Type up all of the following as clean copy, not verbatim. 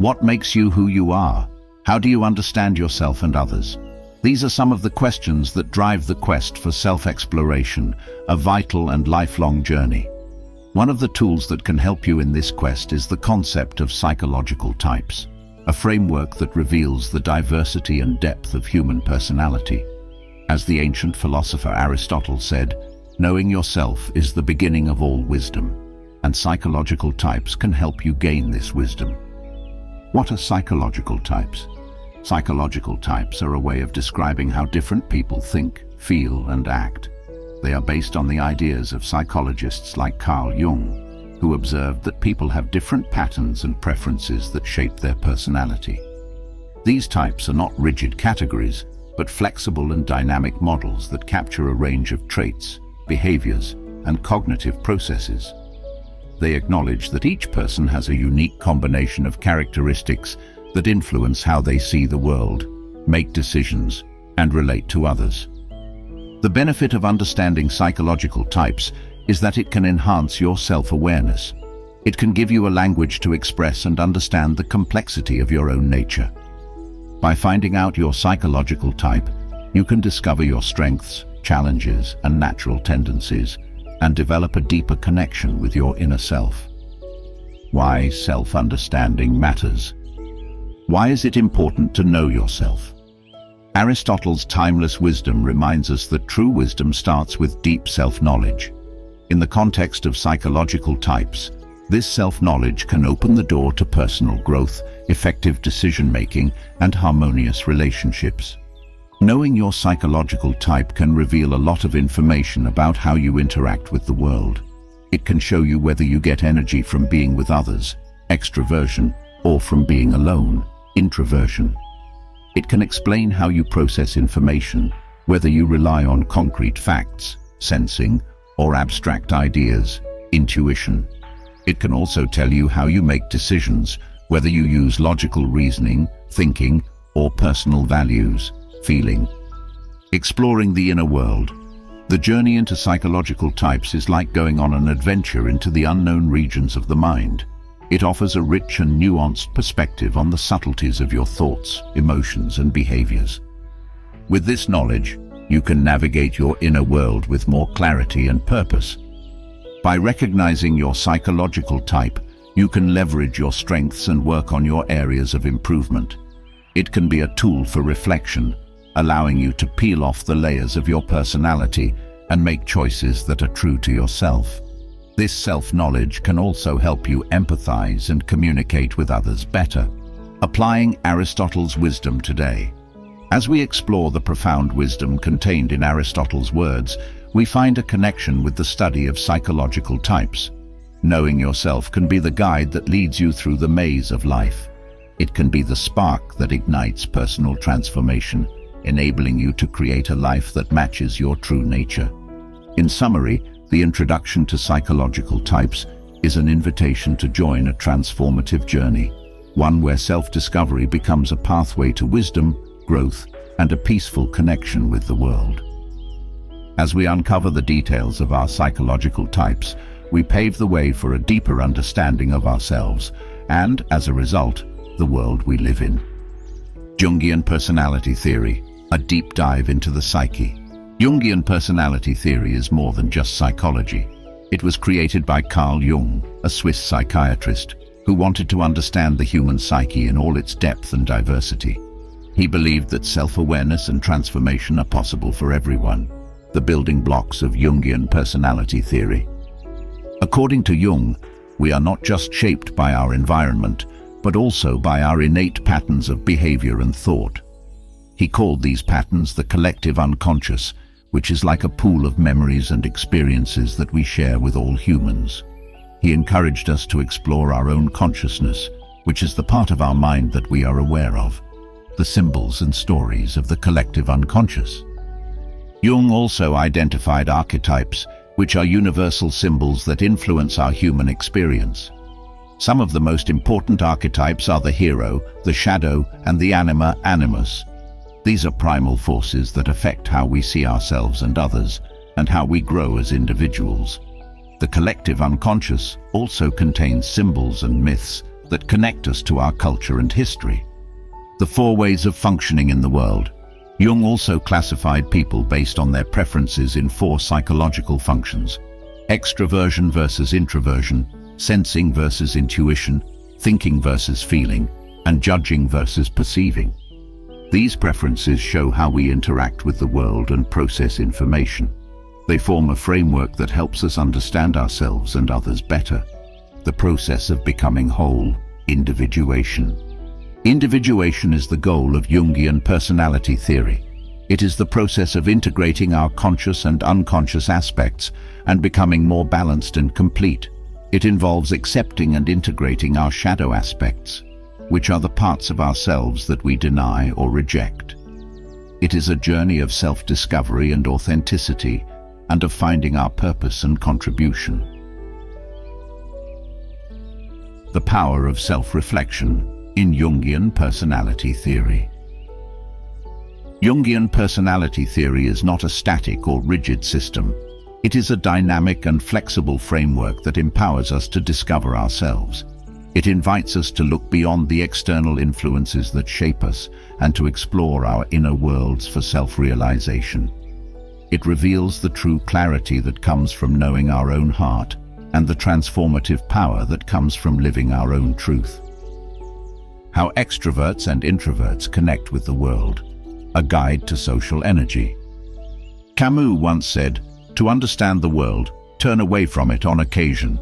What makes you who you are? How do you understand yourself and others? These are some of the questions that drive the quest for self-exploration, a vital and lifelong journey. One of the tools that can help you in this quest is the concept of psychological types, a framework that reveals the diversity and depth of human personality. As the ancient philosopher Aristotle said, knowing yourself is the beginning of all wisdom, and psychological types can help you gain this wisdom. What are psychological types? Psychological types are a way of describing how different people think, feel, and act. They are based on the ideas of psychologists like Carl Jung, who observed that people have different patterns and preferences that shape their personality. These types are not rigid categories, but flexible and dynamic models that capture a range of traits, behaviors, and cognitive processes. They acknowledge that each person has a unique combination of characteristics that influence how they see the world, make decisions, and relate to others. The benefit of understanding psychological types is that it can enhance your self-awareness. It can give you a language to express and understand the complexity of your own nature. By finding out your psychological type, you can discover your strengths, challenges, and natural tendencies, and develop a deeper connection with your inner self. Why self-understanding matters. Why is it important to know yourself? Aristotle's timeless wisdom reminds us that true wisdom starts with deep self-knowledge. In the context of psychological types, this self-knowledge can open the door to personal growth, effective decision-making, and harmonious relationships. Knowing your psychological type can reveal a lot of information about how you interact with the world. It can show you whether you get energy from being with others, extroversion, or from being alone, introversion. It can explain how you process information, whether you rely on concrete facts, sensing, or abstract ideas, intuition. It can also tell you how you make decisions, whether you use logical reasoning, thinking, or personal values, feeling. Exploring the inner world. The journey into psychological types is like going on an adventure into the unknown regions of the mind. It offers a rich and nuanced perspective on the subtleties of your thoughts, emotions, and behaviors. With this knowledge, you can navigate your inner world with more clarity and purpose. By recognizing your psychological type, you can leverage your strengths and work on your areas of improvement. It can be a tool for reflection, allowing you to peel off the layers of your personality and make choices that are true to yourself. This self-knowledge can also help you empathize and communicate with others better. Applying Aristotle's wisdom today. As we explore the profound wisdom contained in Aristotle's words, we find a connection with the study of psychological types. Knowing yourself can be the guide that leads you through the maze of life. It can be the spark that ignites personal transformation, enabling you to create a life that matches your true nature. In summary, the introduction to psychological types is an invitation to join a transformative journey, one where self-discovery becomes a pathway to wisdom, growth, and a peaceful connection with the world. As we uncover the details of our psychological types, we pave the way for a deeper understanding of ourselves and, as a result, the world we live in. Jungian personality theory, a deep dive into the psyche. Jungian personality theory is more than just psychology. It was created by Carl Jung, a Swiss psychiatrist, who wanted to understand the human psyche in all its depth and diversity. He believed that self-awareness and transformation are possible for everyone, the building blocks of Jungian personality theory. According to Jung, we are not just shaped by our environment, but also by our innate patterns of behavior and thought. He called these patterns the collective unconscious, which is like a pool of memories and experiences that we share with all humans. He encouraged us to explore our own consciousness, which is the part of our mind that we are aware of, the symbols and stories of the collective unconscious. Jung also identified archetypes, which are universal symbols that influence our human experience. Some of the most important archetypes are the hero, the shadow, and the anima animus. These are primal forces that affect how we see ourselves and others, and how we grow as individuals. The collective unconscious also contains symbols and myths that connect us to our culture and history. The 4 ways of functioning in the world. Jung also classified people based on their preferences in 4 psychological functions: extroversion versus introversion, sensing versus intuition, thinking versus feeling, and judging versus perceiving. These preferences show how we interact with the world and process information. They form a framework that helps us understand ourselves and others better. The process of becoming whole, individuation. Individuation is the goal of Jungian personality theory. It is the process of integrating our conscious and unconscious aspects and becoming more balanced and complete. It involves accepting and integrating our shadow aspects, which are the parts of ourselves that we deny or reject. It is a journey of self-discovery and authenticity, and of finding our purpose and contribution. The power of self-reflection in Jungian personality theory. Jungian personality theory is not a static or rigid system. It is a dynamic and flexible framework that empowers us to discover ourselves. It invites us to look beyond the external influences that shape us and to explore our inner worlds for self-realization. It reveals the true clarity that comes from knowing our own heart and the transformative power that comes from living our own truth. How extroverts and introverts connect with the world. A guide to social energy. Camus once said, "To understand the world, turn away from it on occasion."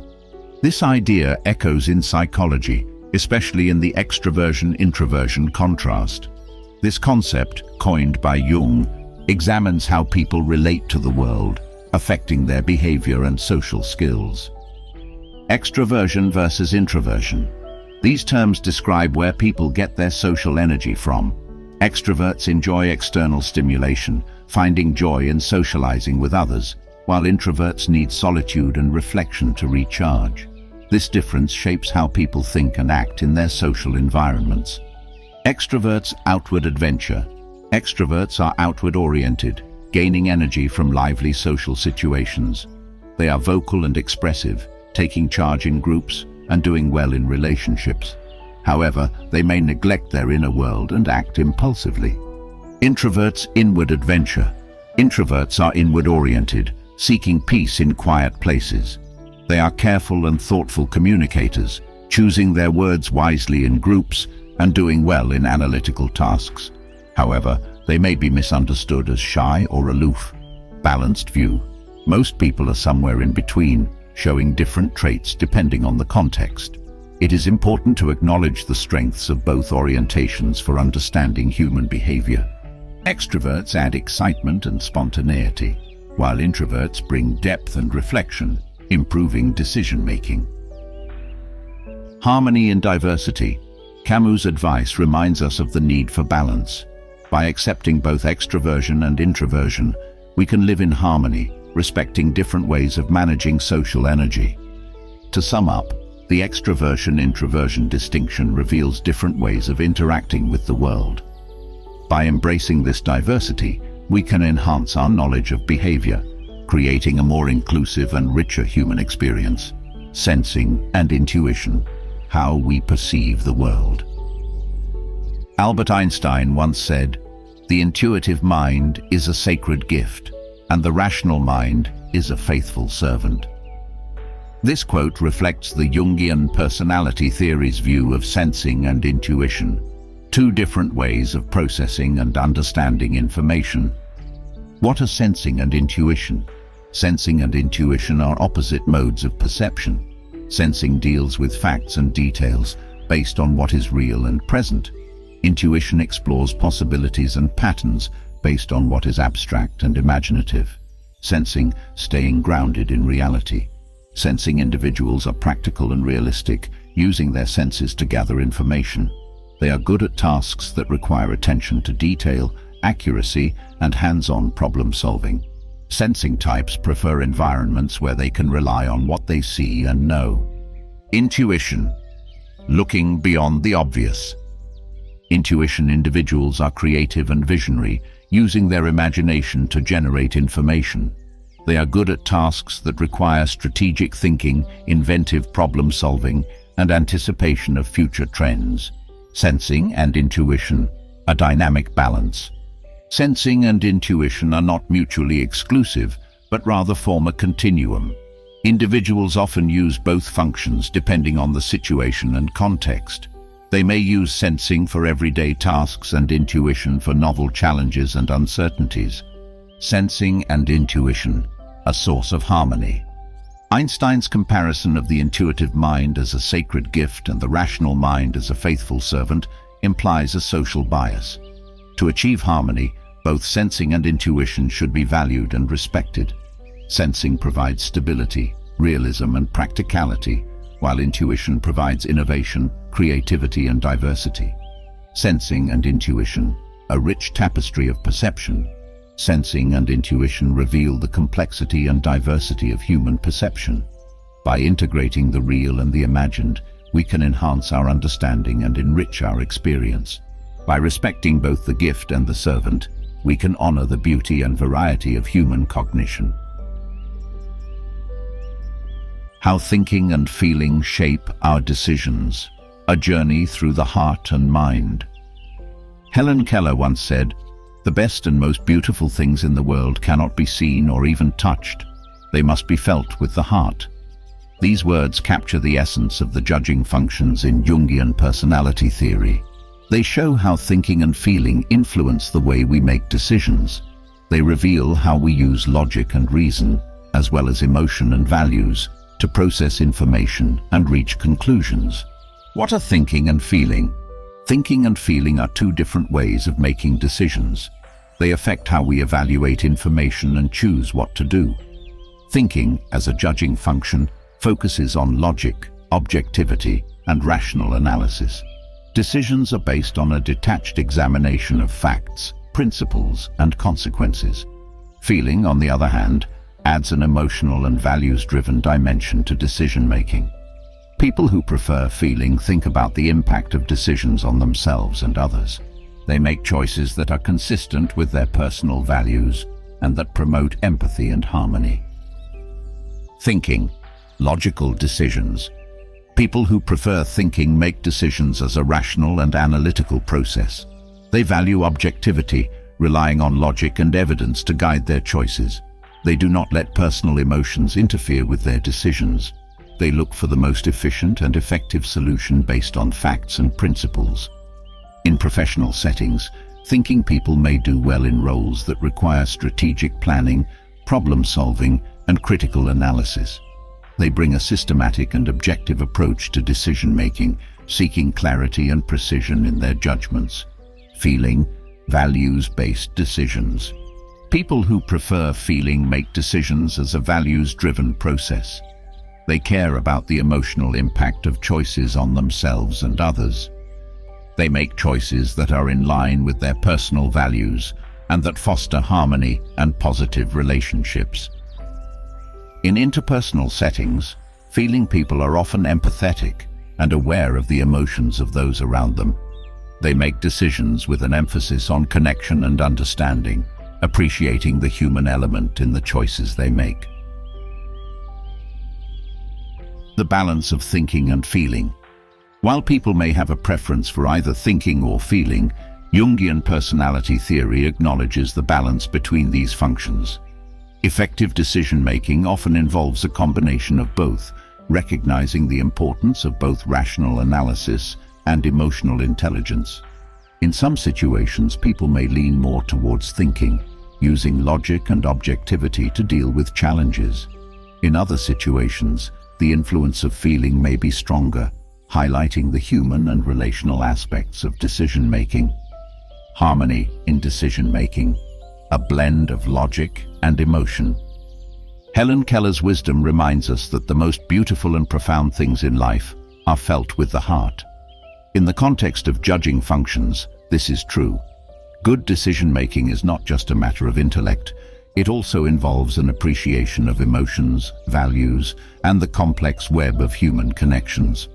This idea echoes in psychology, especially in the extroversion-introversion contrast. This concept, coined by Jung, examines how people relate to the world, affecting their behavior and social skills. Extroversion versus introversion. These terms describe where people get their social energy from. Extroverts enjoy external stimulation, finding joy in socializing with others, while introverts need solitude and reflection to recharge. This difference shapes how people think and act in their social environments. Extroverts' outward adventure. Extroverts are outward-oriented, gaining energy from lively social situations. They are vocal and expressive, taking charge in groups and doing well in relationships. However, they may neglect their inner world and act impulsively. Introverts' inward adventure. Introverts are inward-oriented, seeking peace in quiet places. They are careful and thoughtful communicators, choosing their words wisely in groups and doing well in analytical tasks. However, they may be misunderstood as shy or aloof. Balanced view. Most people are somewhere in between, showing different traits depending on the context. It is important to acknowledge the strengths of both orientations for understanding human behavior. Extroverts add excitement and spontaneity, while introverts bring depth and reflection, improving decision-making. Harmony in diversity. Camus' advice reminds us of the need for balance. By accepting both extroversion and introversion, we can live in harmony, respecting different ways of managing social energy. To sum up, the extroversion-introversion distinction reveals different ways of interacting with the world. By embracing this diversity, we can enhance our knowledge of behavior, creating a more inclusive and richer human experience. Sensing and intuition, how we perceive the world. Albert Einstein once said, "The intuitive mind is a sacred gift, and the rational mind is a faithful servant." This quote reflects the Jungian personality theory's view of sensing and intuition, two different ways of processing and understanding information. What are sensing and intuition? Sensing and intuition are opposite modes of perception. Sensing deals with facts and details based on what is real and present. Intuition explores possibilities and patterns based on what is abstract and imaginative. Sensing, staying grounded in reality. Sensing individuals are practical and realistic, using their senses to gather information. They are good at tasks that require attention to detail, accuracy, and hands-on problem solving. Sensing types prefer environments where they can rely on what they see and know. Intuition, looking beyond the obvious. Intuition individuals are creative and visionary, using their imagination to generate information. They are good at tasks that require strategic thinking, inventive problem solving, and anticipation of future trends. Sensing and intuition, a dynamic balance. Sensing and intuition are not mutually exclusive, but rather form a continuum. Individuals often use both functions depending on the situation and context. They may use sensing for everyday tasks and intuition for novel challenges and uncertainties. Sensing and intuition, a source of harmony. Einstein's comparison of the intuitive mind as a sacred gift and the rational mind as a faithful servant implies a social bias. To achieve harmony, both sensing and intuition should be valued and respected. Sensing provides stability, realism, and practicality, while intuition provides innovation, creativity, and diversity. Sensing and intuition, a rich tapestry of perception. Sensing and intuition reveal the complexity and diversity of human perception. By integrating the real and the imagined, we can enhance our understanding and enrich our experience. By respecting both the gift and the servant, we can honor the beauty and variety of human cognition. How thinking and feeling shape our decisions, a journey through the heart and mind. Helen Keller once said, "The best and most beautiful things in the world cannot be seen or even touched. They must be felt with the heart." These words capture the essence of the judging functions in Jungian personality theory. They show how thinking and feeling influence the way we make decisions. They reveal how we use logic and reason, as well as emotion and values, to process information and reach conclusions. What are thinking and feeling? Thinking and feeling are two different ways of making decisions. They affect how we evaluate information and choose what to do. Thinking, as a judging function, focuses on logic, objectivity, and rational analysis. Decisions are based on a detached examination of facts, principles, and consequences. Feeling, on the other hand, adds an emotional and values-driven dimension to decision-making. People who prefer feeling think about the impact of decisions on themselves and others. They make choices that are consistent with their personal values and that promote empathy and harmony. Thinking, logical decisions. People who prefer thinking make decisions as a rational and analytical process. They value objectivity, relying on logic and evidence to guide their choices. They do not let personal emotions interfere with their decisions. They look for the most efficient and effective solution based on facts and principles. In professional settings, thinking people may do well in roles that require strategic planning, problem-solving, and critical analysis. They bring a systematic and objective approach to decision-making, seeking clarity and precision in their judgments. Feeling, values-based decisions. People who prefer feeling make decisions as a values-driven process. They care about the emotional impact of choices on themselves and others. They make choices that are in line with their personal values and that foster harmony and positive relationships. In interpersonal settings, feeling people are often empathetic and aware of the emotions of those around them. They make decisions with an emphasis on connection and understanding, appreciating the human element in the choices they make. The balance of thinking and feeling. While people may have a preference for either thinking or feeling, Jungian personality theory acknowledges the balance between these functions. Effective decision-making often involves a combination of both, recognizing the importance of both rational analysis and emotional intelligence. In some situations, people may lean more towards thinking, using logic and objectivity to deal with challenges. In other situations, the influence of feeling may be stronger, highlighting the human and relational aspects of decision-making. Harmony in decision-making, a blend of logic and emotion. Helen Keller's wisdom reminds us that the most beautiful and profound things in life are felt with the heart. In the context of judging functions, this is true. Good decision-making is not just a matter of intellect. It also involves an appreciation of emotions, values, and the complex web of human connections.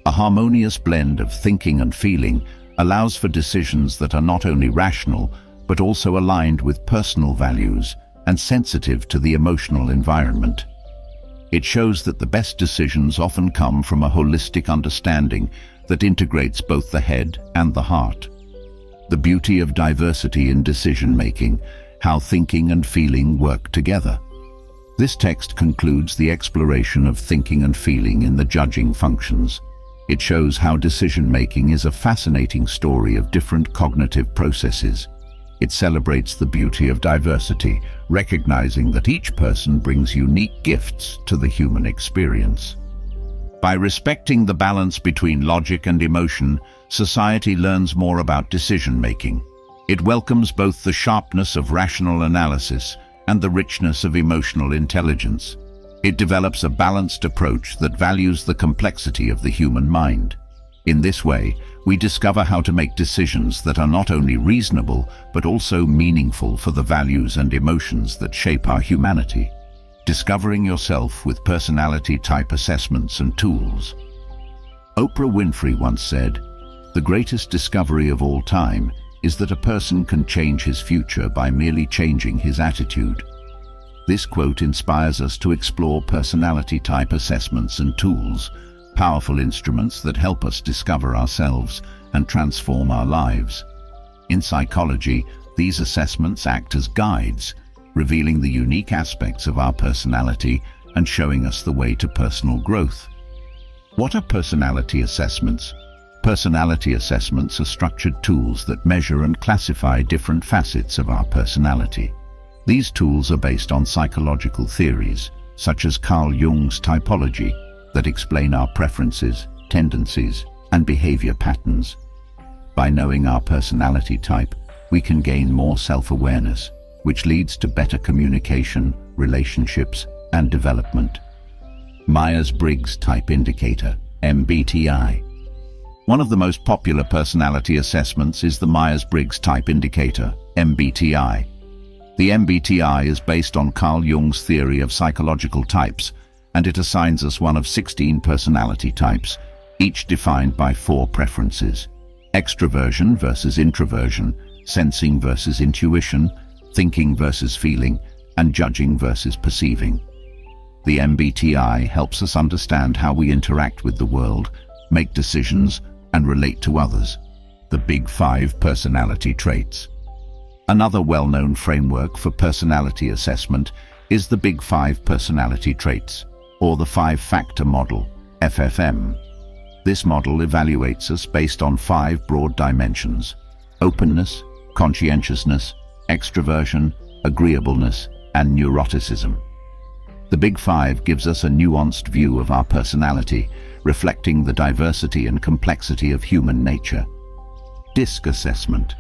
A harmonious blend of thinking and feeling allows for decisions that are not only rational, but also aligned with personal values and sensitive to the emotional environment. It shows that the best decisions often come from a holistic understanding that integrates both the head and the heart. The beauty of diversity in decision-making, how thinking and feeling work together. This text concludes the exploration of thinking and feeling in the judging functions. It shows how decision-making is a fascinating story of different cognitive processes. It celebrates the beauty of diversity, recognizing that each person brings unique gifts to the human experience. By respecting the balance between logic and emotion, society learns more about decision-making. It welcomes both the sharpness of rational analysis and the richness of emotional intelligence. It develops a balanced approach that values the complexity of the human mind. In this way, we discover how to make decisions that are not only reasonable, but also meaningful for the values and emotions that shape our humanity. Discovering yourself with personality type assessments and tools. Oprah Winfrey once said, "The greatest discovery of all time is that a person can change his future by merely changing his attitude." This quote inspires us to explore personality type assessments and tools, powerful instruments that help us discover ourselves and transform our lives. In psychology, these assessments act as guides, revealing the unique aspects of our personality and showing us the way to personal growth. What are personality assessments? Personality assessments are structured tools that measure and classify different facets of our personality. These tools are based on psychological theories, such as Carl Jung's typology, that explain our preferences, tendencies, and behavior patterns. By knowing our personality type, we can gain more self-awareness, which leads to better communication, relationships, and development. Myers-Briggs Type Indicator, MBTI. One of the most popular personality assessments is the Myers-Briggs Type Indicator, MBTI. The MBTI is based on Carl Jung's theory of psychological types, and it assigns us one of 16 personality types, each defined by 4 preferences: extroversion versus introversion, sensing versus intuition, thinking versus feeling, and judging versus perceiving. The MBTI helps us understand how we interact with the world, make decisions, and relate to others. The Big 5 personality traits. Another well-known framework for personality assessment is the Big 5 personality traits, or the 5-factor model, FFM. This model evaluates us based on 5 broad dimensions: openness, conscientiousness, extroversion, agreeableness, and neuroticism. The Big 5 gives us a nuanced view of our personality, reflecting the diversity and complexity of human nature. DISC assessment.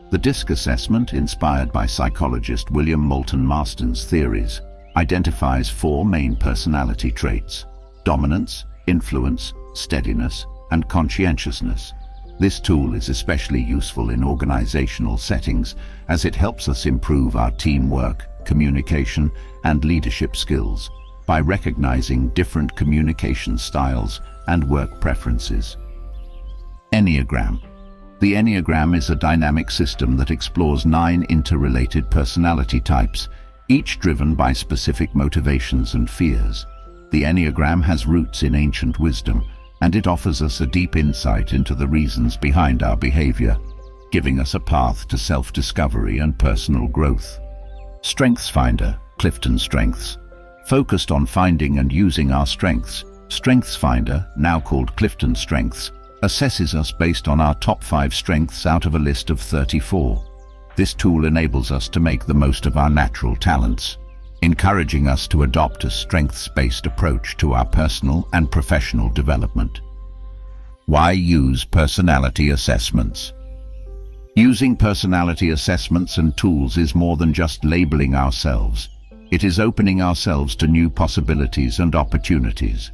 The DISC assessment, inspired by psychologist William Moulton Marston's theories, identifies 4 main personality traits: dominance, influence, steadiness, and conscientiousness. This tool is especially useful in organizational settings as it helps us improve our teamwork, communication, and leadership skills by recognizing different communication styles and work preferences. Enneagram. The Enneagram is a dynamic system that explores 9 interrelated personality types, each driven by specific motivations and fears. The Enneagram has roots in ancient wisdom, and it offers us a deep insight into the reasons behind our behavior, giving us a path to self-discovery and personal growth. Strengths Finder, Clifton Strengths. Focused on finding and using our strengths, Strengths Finder, now called Clifton Strengths, assesses us based on our top 5 strengths out of a list of 34. This tool enables us to make the most of our natural talents, encouraging us to adopt a strengths-based approach to our personal and professional development. Why use personality assessments? Using personality assessments and tools is more than just labeling ourselves. It is opening ourselves to new possibilities and opportunities.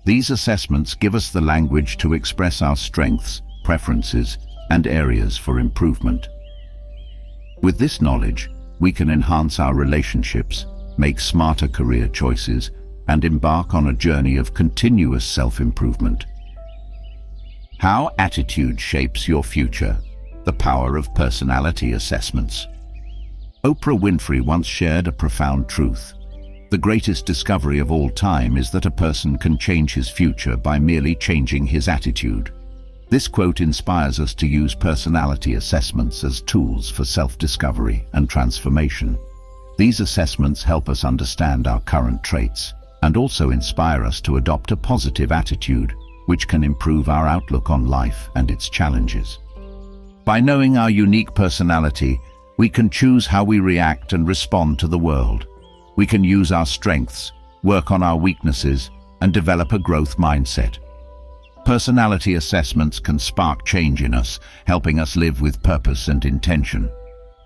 These assessments give us the language to express our strengths, preferences, and areas for improvement. With this knowledge, we can enhance our relationships, make smarter career choices, and embark on a journey of continuous self-improvement. How attitude shapes your future. The power of personality assessments. Oprah Winfrey once shared a profound truth. The greatest discovery of all time is that a person can change his future by merely changing his attitude. This quote inspires us to use personality assessments as tools for self-discovery and transformation. These assessments help us understand our current traits and also inspire us to adopt a positive attitude, which can improve our outlook on life and its challenges. By knowing our unique personality, we can choose how we react and respond to the world. We can use our strengths, work on our weaknesses, and develop a growth mindset. Personality assessments can spark change in us, helping us live with purpose and intention.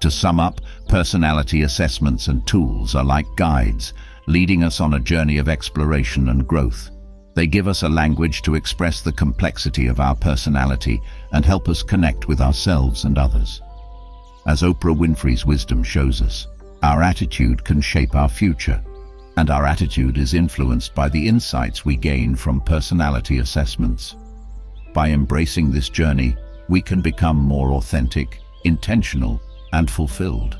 To sum up, personality assessments and tools are like guides, leading us on a journey of exploration and growth. They give us a language to express the complexity of our personality and help us connect with ourselves and others. As Oprah Winfrey's wisdom shows us, our attitude can shape our future, and our attitude is influenced by the insights we gain from personality assessments. By embracing this journey, we can become more authentic, intentional, and fulfilled.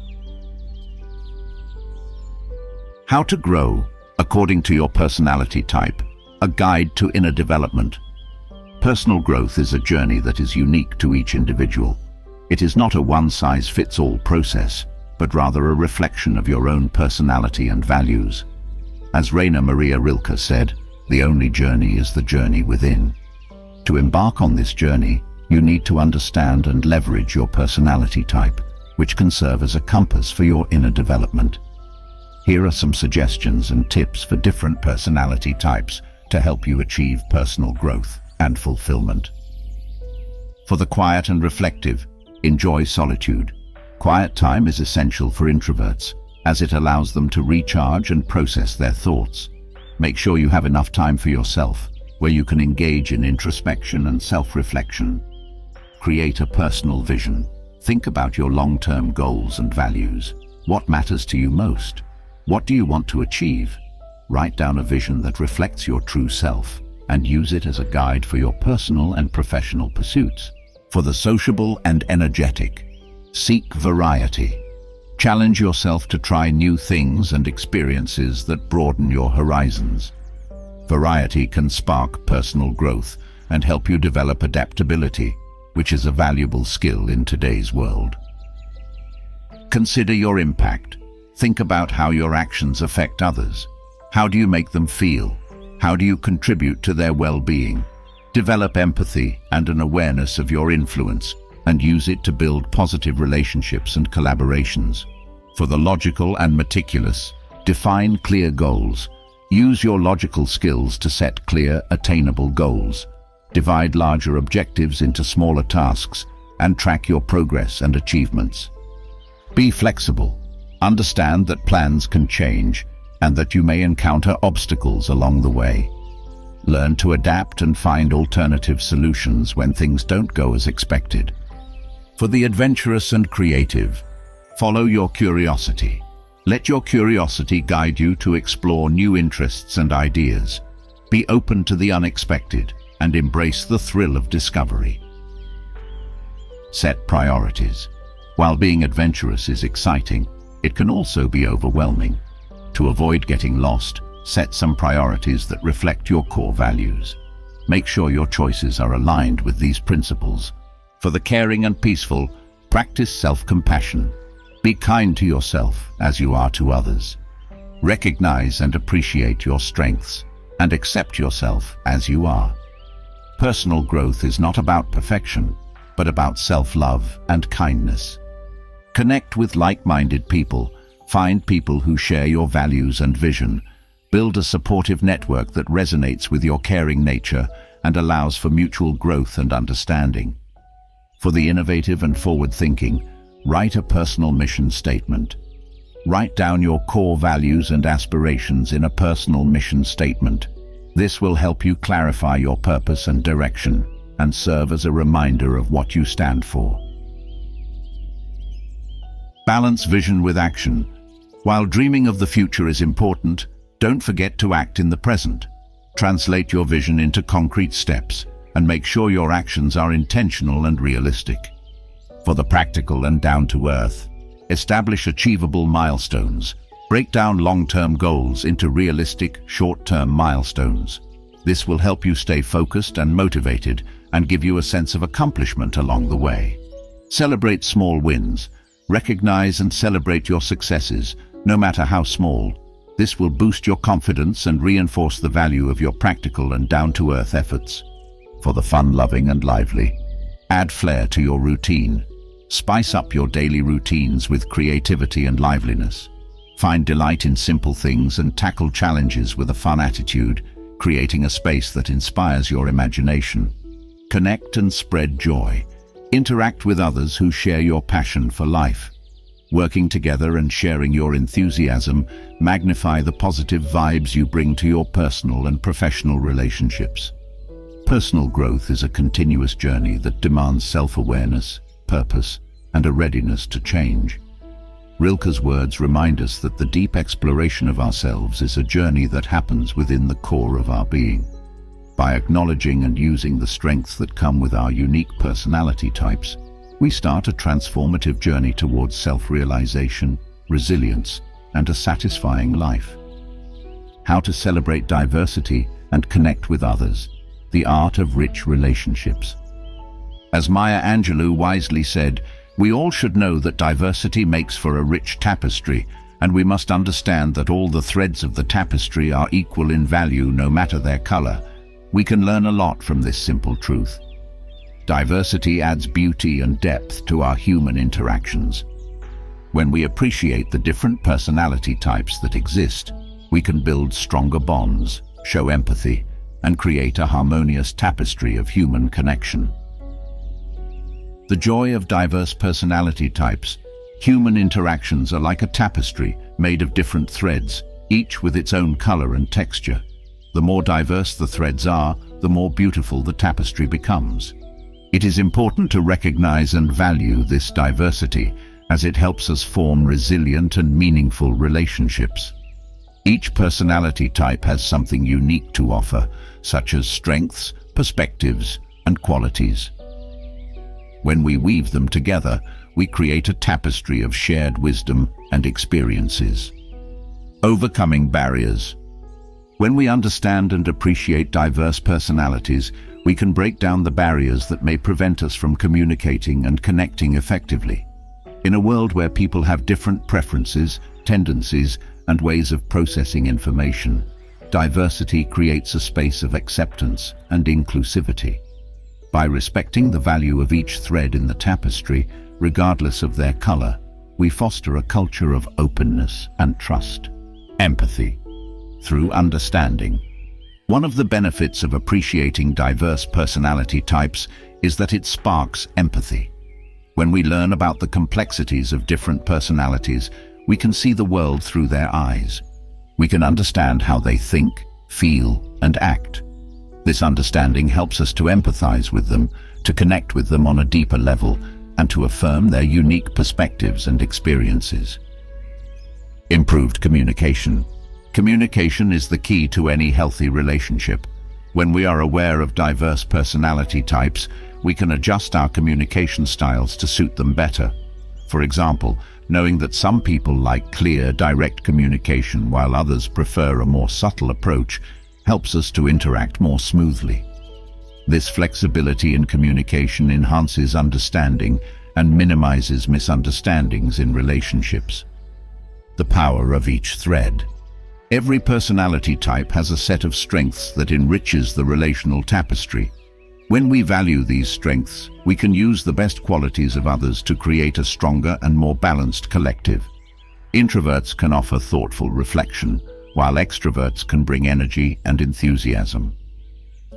How to grow according to your personality type, a guide to inner development. Personal growth is a journey that is unique to each individual. It is not a one-size-fits-all process, but rather a reflection of your own personality and values. As Rainer Maria Rilke said, the only journey is the journey within. To embark on this journey, you need to understand and leverage your personality type, which can serve as a compass for your inner development. Here are some suggestions and tips for different personality types to help you achieve personal growth and fulfillment. For the quiet and reflective, enjoy solitude. Quiet time is essential for introverts, as it allows them to recharge and process their thoughts. Make sure you have enough time for yourself, where you can engage in introspection and self-reflection. Create a personal vision. Think about your long-term goals and values. What matters to you most? What do you want to achieve? Write down a vision that reflects your true self and use it as a guide for your personal and professional pursuits. For the sociable and energetic, seek variety. Challenge yourself to try new things and experiences that broaden your horizons. Variety can spark personal growth and help you develop adaptability, which is a valuable skill in today's world. Consider your impact. Think about how your actions affect others. How do you make them feel? How do you contribute to their well-being? Develop empathy and an awareness of your influence, and use it to build positive relationships and collaborations. For the logical and meticulous, define clear goals. Use your logical skills to set clear, attainable goals. Divide larger objectives into smaller tasks and track your progress and achievements. Be flexible. Understand that plans can change and that you may encounter obstacles along the way. Learn to adapt and find alternative solutions when things don't go as expected. For the adventurous and creative, follow your curiosity. Let your curiosity guide you to explore new interests and ideas. Be open to the unexpected and embrace the thrill of discovery. Set priorities. While being adventurous is exciting, it can also be overwhelming. To avoid getting lost, set some priorities that reflect your core values. Make sure your choices are aligned with these principles. For the caring and peaceful, practice self-compassion. Be kind to yourself as you are to others. Recognize and appreciate your strengths and accept yourself as you are. Personal growth is not about perfection, but about self-love and kindness. Connect with like-minded people. Find people who share your values and vision. Build a supportive network that resonates with your caring nature and allows for mutual growth and understanding. For the innovative and forward-thinking, write a personal mission statement. Write down your core values and aspirations in a personal mission statement. This will help you clarify your purpose and direction and serve as a reminder of what you stand for. Balance vision with action. While dreaming of the future is important, don't forget to act in the present. Translate your vision into concrete steps and make sure your actions are intentional and realistic. For the practical and down-to-earth, establish achievable milestones. Break down long-term goals into realistic, short-term milestones. This will help you stay focused and motivated and give you a sense of accomplishment along the way. Celebrate small wins. Recognize and celebrate your successes, no matter how small. This will boost your confidence and reinforce the value of your practical and down-to-earth efforts. For the fun-loving and lively, add flair to your routine. Spice up your daily routines with creativity and liveliness. Find delight in simple things and tackle challenges with a fun attitude, creating a space that inspires your imagination. Connect and spread joy. Interact with others who share your passion for life. Working together and sharing your enthusiasm magnify the positive vibes you bring to your personal and professional relationships. Personal growth is a continuous journey that demands self-awareness, purpose, and a readiness to change. Rilke's words remind us that the deep exploration of ourselves is a journey that happens within the core of our being. By acknowledging and using the strengths that come with our unique personality types, we start a transformative journey towards self-realization, resilience, and a satisfying life. How to celebrate diversity and connect with others. The art of rich relationships. As Maya Angelou wisely said, we all should know that diversity makes for a rich tapestry, and we must understand that all the threads of the tapestry are equal in value no matter their color. We can learn a lot from this simple truth. Diversity adds beauty and depth to our human interactions. When we appreciate the different personality types that exist, we can build stronger bonds, show empathy, and create a harmonious tapestry of human connection. The joy of diverse personality types. Human interactions are like a tapestry made of different threads, each with its own color and texture. The more diverse the threads are, the more beautiful the tapestry becomes. It is important to recognize and value this diversity, as it helps us form resilient and meaningful relationships. Each personality type has something unique to offer, such as strengths, perspectives, and qualities. When we weave them together, we create a tapestry of shared wisdom and experiences. Overcoming barriers. When we understand and appreciate diverse personalities, we can break down the barriers that may prevent us from communicating and connecting effectively. In a world where people have different preferences, tendencies, and ways of processing information, diversity creates a space of acceptance and inclusivity. By respecting the value of each thread in the tapestry, regardless of their color, we foster a culture of openness and trust. Empathy. Through understanding. One of the benefits of appreciating diverse personality types is that it sparks empathy. When we learn about the complexities of different personalities, we can see the world through their eyes. We can understand how they think, feel, and act. This understanding helps us to empathize with them, to connect with them on a deeper level, and to affirm their unique perspectives and experiences. Improved communication. Communication is the key to any healthy relationship. When we are aware of diverse personality types, we can adjust our communication styles to suit them better. For example, knowing that some people like clear, direct communication while others prefer a more subtle approach helps us to interact more smoothly. This flexibility in communication enhances understanding and minimizes misunderstandings in relationships. The power of each thread. Every personality type has a set of strengths that enriches the relational tapestry. When we value these strengths, we can use the best qualities of others to create a stronger and more balanced collective. Introverts can offer thoughtful reflection, while extroverts can bring energy and enthusiasm.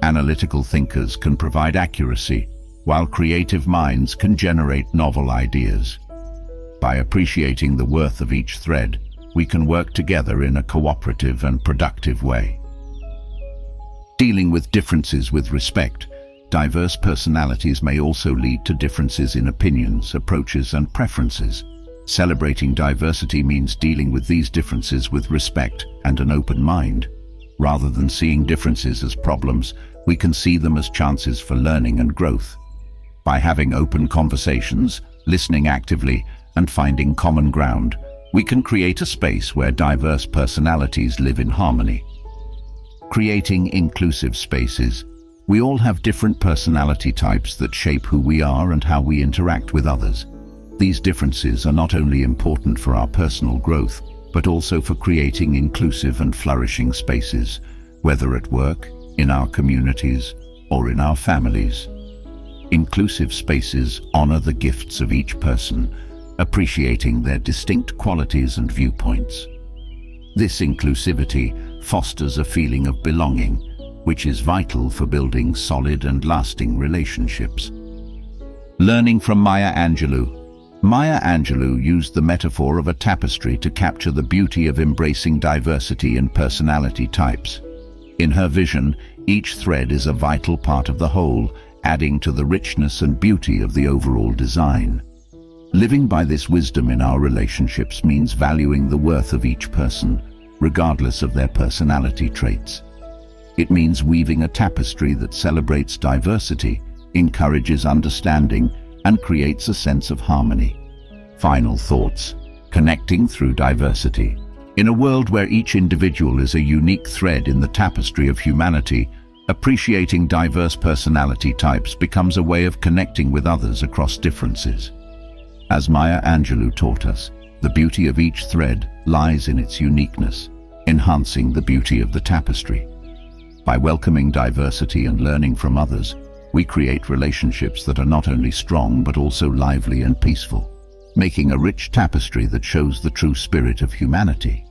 Analytical thinkers can provide accuracy, while creative minds can generate novel ideas. By appreciating the worth of each thread, we can work together in a cooperative and productive way. Dealing with differences with respect. Diverse personalities may also lead to differences in opinions, approaches, and preferences. Celebrating diversity means dealing with these differences with respect and an open mind. Rather than seeing differences as problems, we can see them as chances for learning and growth. By having open conversations, listening actively, and finding common ground, we can create a space where diverse personalities live in harmony. Creating inclusive spaces. We all have different personality types that shape who we are and how we interact with others. These differences are not only important for our personal growth, but also for creating inclusive and flourishing spaces, whether at work, in our communities, or in our families. Inclusive spaces honor the gifts of each person, appreciating their distinct qualities and viewpoints. This inclusivity fosters a feeling of belonging, which is vital for building solid and lasting relationships. Learning from Maya Angelou. Maya Angelou used the metaphor of a tapestry to capture the beauty of embracing diversity and personality types. In her vision, each thread is a vital part of the whole, adding to the richness and beauty of the overall design. Living by this wisdom in our relationships means valuing the worth of each person, regardless of their personality traits. It means weaving a tapestry that celebrates diversity, encourages understanding, and creates a sense of harmony. Final thoughts. Connecting through diversity. In a world where each individual is a unique thread in the tapestry of humanity, appreciating diverse personality types becomes a way of connecting with others across differences. As Maya Angelou taught us, the beauty of each thread lies in its uniqueness, enhancing the beauty of the tapestry. By welcoming diversity and learning from others, we create relationships that are not only strong but also lively and peaceful, making a rich tapestry that shows the true spirit of humanity.